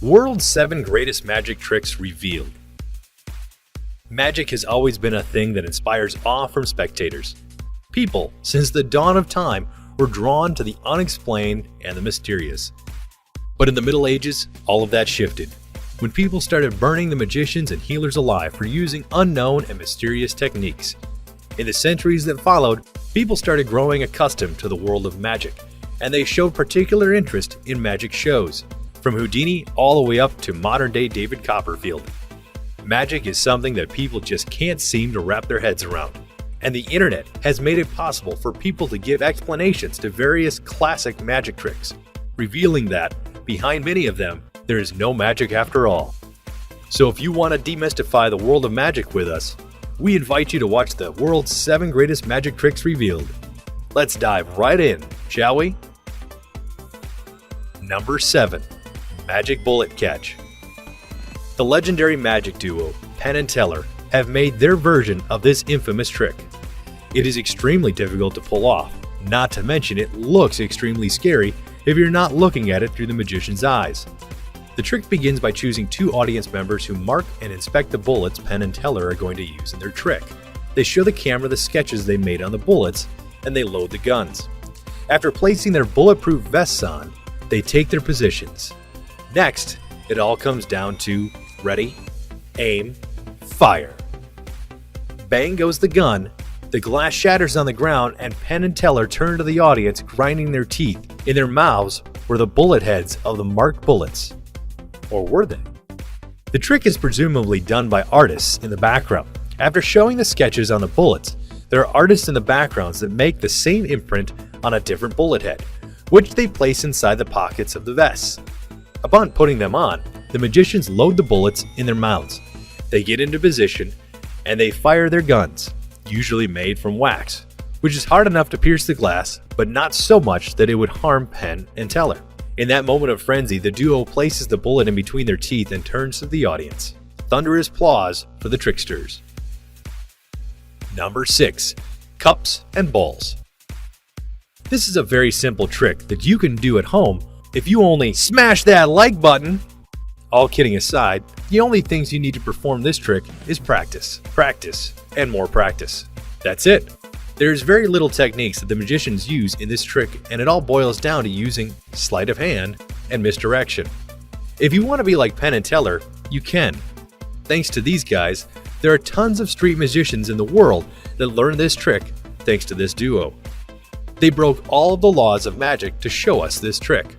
World's 7 Greatest Magic Tricks Revealed. Magic has always been a thing that inspires awe from spectators. People, since the dawn of time, were drawn to the unexplained and the mysterious. But in the Middle Ages, all of that shifted, when people started burning the magicians and healers alive for using unknown and mysterious techniques. In the centuries that followed, people started growing accustomed to the world of magic, and they showed particular interest in magic shows, from Houdini all the way up to modern-day David Copperfield. Magic is something that people just can't seem to wrap their heads around, and the internet has made it possible for people to give explanations to various classic magic tricks, revealing that, behind many of them, there is no magic after all. So if you want to demystify the world of magic with us, we invite you to watch the world's 7 greatest magic tricks revealed. Let's dive right in, shall we? Number 7. Magic Bullet Catch. The legendary magic duo, Penn and Teller, have made their version of this infamous trick. It is extremely difficult to pull off, not to mention it looks extremely scary if you're not looking at it through the magician's eyes. The trick begins by choosing 2 audience members who mark and inspect the bullets Penn and Teller are going to use in their trick. They show the camera the sketches they made on the bullets, and they load the guns. After placing their bulletproof vests on, they take their positions. Next, it all comes down to ready, aim, fire. Bang goes the gun, the glass shatters on the ground, and Penn and Teller turn to the audience, grinding their teeth. In their mouths were the bullet heads of the marked bullets. Or were they? The trick is presumably done by artists in the background. After showing the sketches on the bullets, there are artists in the backgrounds that make the same imprint on a different bullet head, which they place inside the pockets of the vests. Upon putting them on, the magicians load the bullets in their mouths. They get into position, and they fire their guns, usually made from wax, which is hard enough to pierce the glass, but not so much that it would harm Penn and Teller. In that moment of frenzy, the duo places the bullet in between their teeth and turns to the audience. Thunderous applause for the tricksters. Number 6. Cups and balls. This is a very simple trick that you can do at home if you only smash that like button. All kidding aside, the only things you need to perform this trick is practice, and more practice. That's it. There's very little techniques that the magicians use in this trick, and it all boils down to using sleight of hand and misdirection. If you want to be like Penn and Teller, you can. Thanks to these guys, there are tons of street magicians in the world that learned this trick thanks to this duo. They broke all of the laws of magic to show us this trick.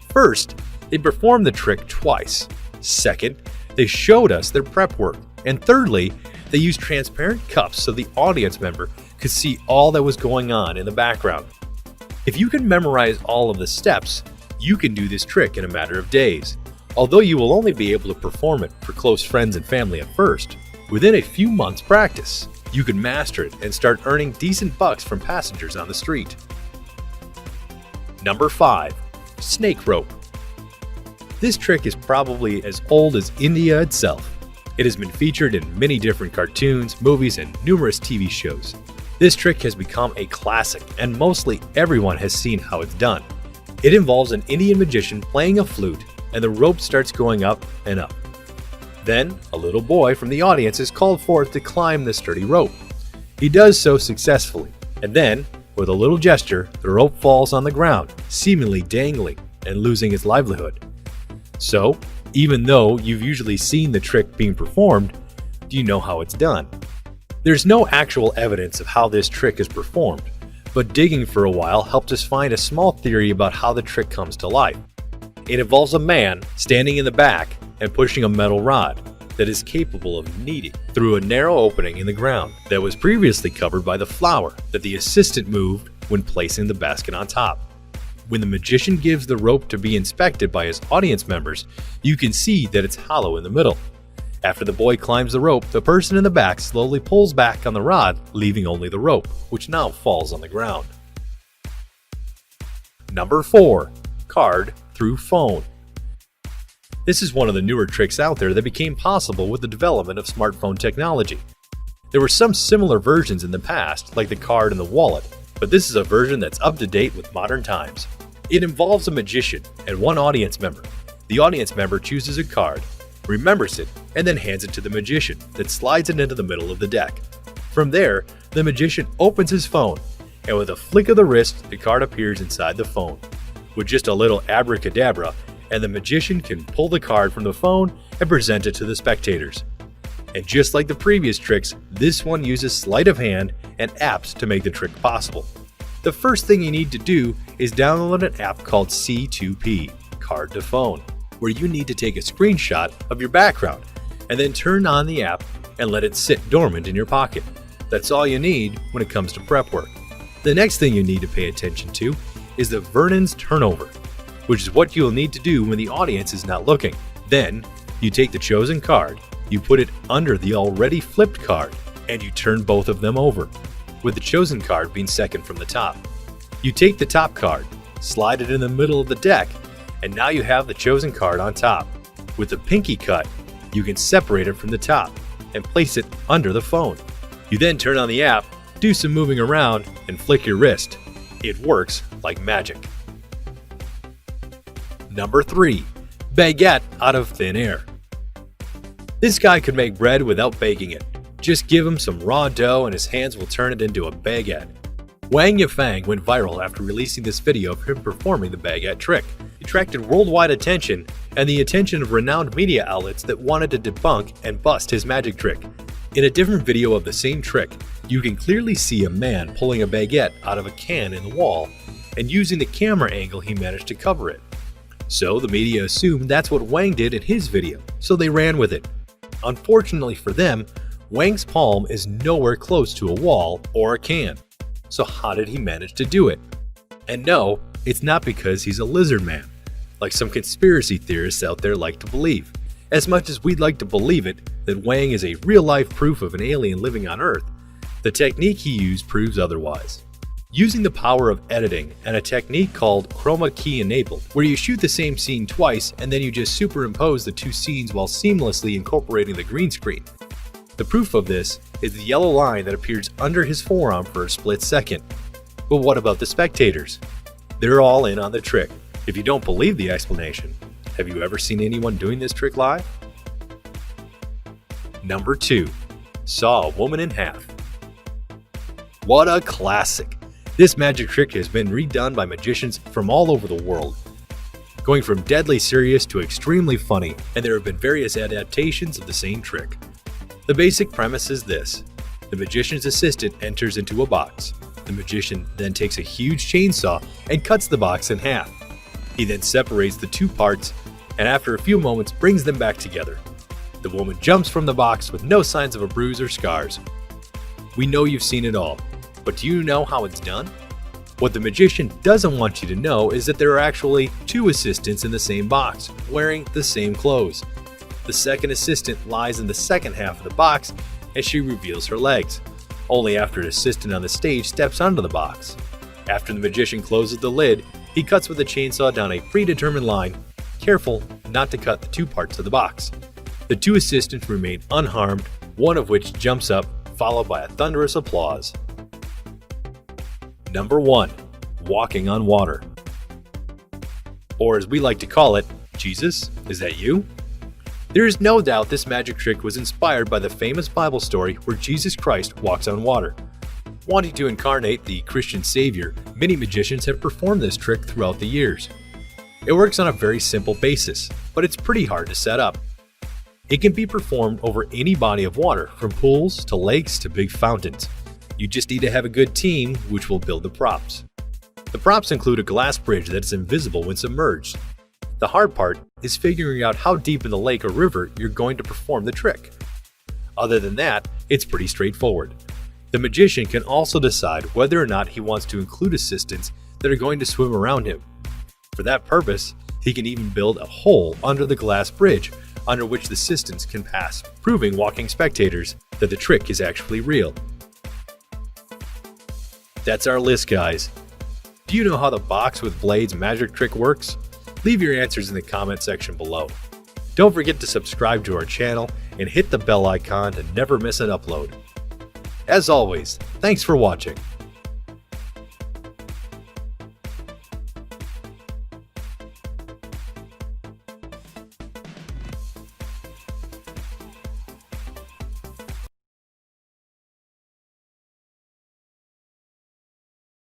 First, they performed the trick twice. Second, they showed us their prep work. And thirdly, they used transparent cups so the audience member could see all that was going on in the background. If you can memorize all of the steps, you can do this trick in a matter of days. Although you will only be able to perform it for close friends and family at first, within a few months' practice, you can master it and start earning decent bucks from passengers on the street. Number 5. Snake rope. This trick is probably as old as India itself. It has been featured in many different cartoons, movies, and numerous TV shows. This trick has become a classic, and mostly everyone has seen how it's done. It involves an Indian magician playing a flute, and the rope starts going up and up. Then, a little boy from the audience is called forth to climb the sturdy rope. He does so successfully, and then, with a little gesture, the rope falls on the ground, seemingly dangling and losing its livelihood. So, even though you've usually seen the trick being performed, do you know how it's done? There's no actual evidence of how this trick is performed, but digging for a while helped us find a small theory about how the trick comes to life. It involves a man standing in the back and pushing a metal rod that is capable of kneading through a narrow opening in the ground that was previously covered by the flour that the assistant moved when placing the basket on top. When the magician gives the rope to be inspected by his audience members, you can see that it's hollow in the middle. After the boy climbs the rope, the person in the back slowly pulls back on the rod, leaving only the rope, which now falls on the ground. Number 4. Card through phone. This is one of the newer tricks out there that became possible with the development of smartphone technology. There were some similar versions in the past, like the card and the wallet, but this is a version that's up to date with modern times. It involves a magician and one audience member. The audience member chooses a card, remembers it, and then hands it to the magician that slides it into the middle of the deck. From there, the magician opens his phone, and with a flick of the wrist, the card appears inside the phone. With just a little abracadabra, and the magician can pull the card from the phone and present it to the spectators. And just like the previous tricks, this one uses sleight of hand and apps to make the trick possible. The first thing you need to do is download an app called C2P, Card to Phone, where you need to take a screenshot of your background and then turn on the app and let it sit dormant in your pocket. That's all you need when it comes to prep work. The next thing you need to pay attention to is the Vernon's turnover, which is what you'll need to do when the audience is not looking. Then, you take the chosen card, you put it under the already flipped card, and you turn both of them over, with the chosen card being second from the top. You take the top card, slide it in the middle of the deck, and now you have the chosen card on top. With the pinky cut, you can separate it from the top and place it under the phone. You then turn on the app, do some moving around, and flick your wrist. It works like magic. Number 3. Baguette out of thin air. This guy could make bread without baking it. Just give him some raw dough and his hands will turn it into a baguette. Wang Yifeng went viral after releasing this video of him performing the baguette trick. It attracted worldwide attention and the attention of renowned media outlets that wanted to debunk and bust his magic trick. In a different video of the same trick, you can clearly see a man pulling a baguette out of a can in the wall and using the camera angle he managed to cover it. So the media assumed that's what Wang did in his video, so they ran with it. Unfortunately for them, Wang's palm is nowhere close to a wall or a can. So how did he manage to do it? And no, it's not because he's a lizard man, like some conspiracy theorists out there like to believe. As much as we'd like to believe it, that Wang is a real-life proof of an alien living on Earth, the technique he used proves otherwise. Using the power of editing and a technique called chroma key enabled, where you shoot the same scene twice and then you just superimpose the two scenes while seamlessly incorporating the green screen. The proof of this is the yellow line that appears under his forearm for a split second. But what about the spectators? They're all in on the trick. If you don't believe the explanation, have you ever seen anyone doing this trick live? Number 2. Saw a woman in half. What a classic! This magic trick has been redone by magicians from all over the world, going from deadly serious to extremely funny, and there have been various adaptations of the same trick. The basic premise is this: the magician's assistant enters into a box. The magician then takes a huge chainsaw and cuts the box in half. He then separates the two parts and after a few moments brings them back together. The woman jumps from the box with no signs of a bruise or scars. We know you've seen it all, but do you know how it's done? What the magician doesn't want you to know is that there are actually two assistants in the same box, wearing the same clothes. The second assistant lies in the second half of the box as she reveals her legs, only after an assistant on the stage steps onto the box. After the magician closes the lid, he cuts with a chainsaw down a predetermined line, careful not to cut the two parts of the box. The two assistants remain unharmed, one of which jumps up, followed by a thunderous applause. Number 1. Walking on water. Or as we like to call it, Jesus, is that you? There is no doubt this magic trick was inspired by the famous Bible story where Jesus Christ walks on water. Wanting to incarnate the Christian Savior, many magicians have performed this trick throughout the years. It works on a very simple basis, but it's pretty hard to set up. It can be performed over any body of water, from pools to lakes to big fountains. You just need to have a good team, which will build the props. The props include a glass bridge that is invisible when submerged. The hard part is figuring out how deep in the lake or river you're going to perform the trick. Other than that, it's pretty straightforward. The magician can also decide whether or not he wants to include assistants that are going to swim around him. For that purpose, he can even build a hole under the glass bridge under which the assistants can pass, proving walking spectators that the trick is actually real. That's our list, guys. Do you know how the box with blades magic trick works? Leave your answers in the comment section below. Don't forget to subscribe to our channel and hit the bell icon to never miss an upload. As always, thanks for watching.